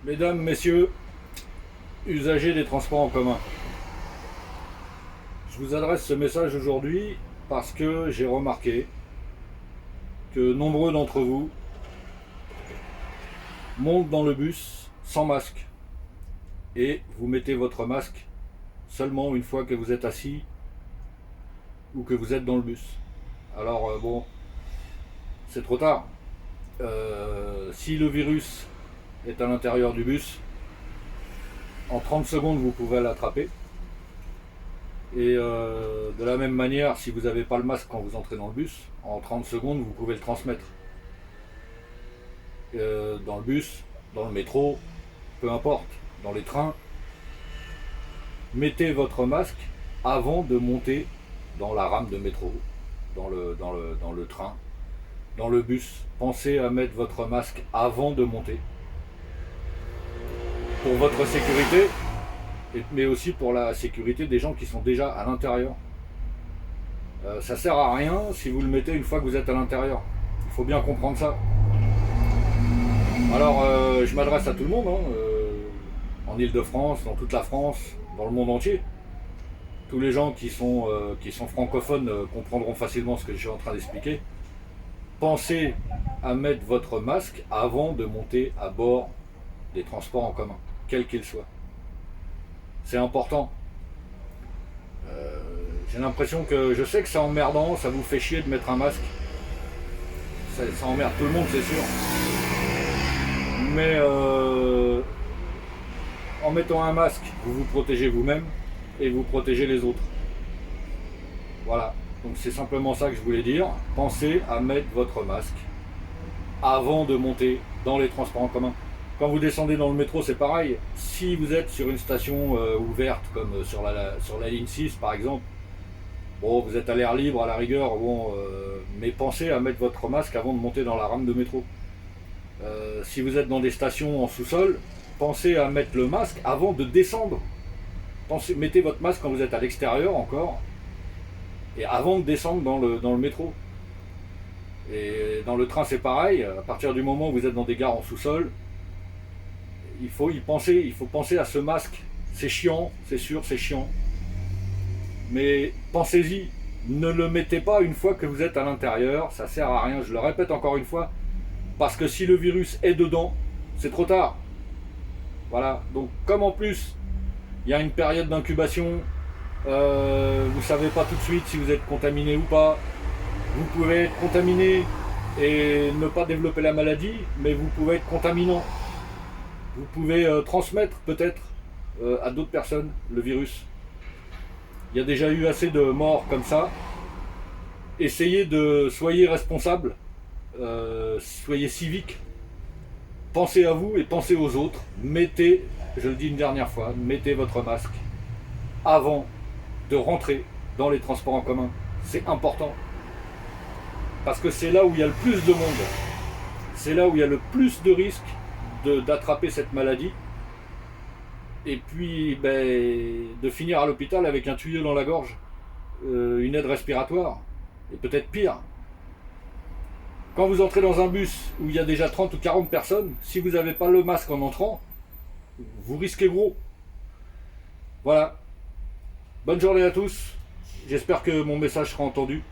Mesdames, messieurs, usagers des transports en commun, je vous adresse ce message aujourd'hui parce que j'ai remarqué que nombreux d'entre vous montent dans le bus sans masque et vous mettez votre masque seulement une fois que vous êtes assis ou que vous êtes dans le bus. Alors bon, c'est trop tard. Si le virus est à l'intérieur du bus, en 30 secondes vous pouvez l'attraper. Et de la même manière, si vous n'avez pas le masque quand vous entrez dans le bus, en 30 secondes vous pouvez le transmettre. Dans le bus, dans le métro, peu importe, dans les trains, mettez votre masque avant de monter dans la rame de métro, dans le train, dans le bus. Pensez à mettre votre masque avant de monter. Pour votre sécurité, mais aussi pour la sécurité des gens qui sont déjà à l'intérieur. Ça sert à rien si vous le mettez une fois que vous êtes à l'intérieur. Il faut bien comprendre ça. Alors, je m'adresse à tout le monde, en Ile-de-France, dans toute la France, dans le monde entier. Tous les gens qui sont francophones comprendront facilement ce que je suis en train d'expliquer. Pensez à mettre votre masque avant de monter à bord des transports en commun, quels qu'ils soient. C'est important. J'ai l'impression que, je sais que c'est emmerdant, ça vous fait chier de mettre un masque. Ça emmerde tout le monde, c'est sûr. Mais en mettant un masque, vous vous protégez vous-même et vous protégez les autres. Voilà. Donc c'est simplement ça que je voulais dire. Pensez à mettre votre masque avant de monter dans les transports en commun. Quand vous descendez dans le métro, c'est pareil. Si vous êtes sur une station ouverte, comme sur la ligne 6 par exemple, bon, vous êtes à l'air libre à la rigueur, bon, mais pensez à mettre votre masque avant de monter dans la rame de métro. Si vous êtes dans des stations en sous-sol, pensez à mettre le masque avant de descendre. Mettez votre masque quand vous êtes à l'extérieur encore, et avant de descendre dans le métro. Et dans le train c'est pareil, à partir du moment où vous êtes dans des gares en sous-sol, il faut penser à ce masque. C'est chiant, c'est sûr, c'est chiant. Mais pensez-y, ne le mettez pas une fois que vous êtes à l'intérieur, ça sert à rien, je le répète encore une fois, parce que si le virus est dedans, c'est trop tard. Voilà, donc comme en plus, il y a une période d'incubation, vous ne savez pas tout de suite si vous êtes contaminé ou pas, vous pouvez être contaminé et ne pas développer la maladie, mais vous pouvez être contaminant. Vous pouvez transmettre peut-être à d'autres personnes le virus. Il y a déjà eu assez de morts comme ça. Soyez responsables, soyez civiques, pensez à vous et pensez aux autres. Mettez, je le dis une dernière fois, mettez votre masque avant de rentrer dans les transports en commun. C'est important. Parce que c'est là où il y a le plus de monde. C'est là où il y a le plus de risques d'attraper cette maladie. Et puis de finir à l'hôpital avec un tuyau dans la gorge, une aide respiratoire, et peut-être pire. Quand vous entrez dans un bus où il y a déjà 30 ou 40 personnes, si vous n'avez pas le masque en entrant, vous risquez gros. Voilà. Bonne journée à tous. J'espère que mon message sera entendu.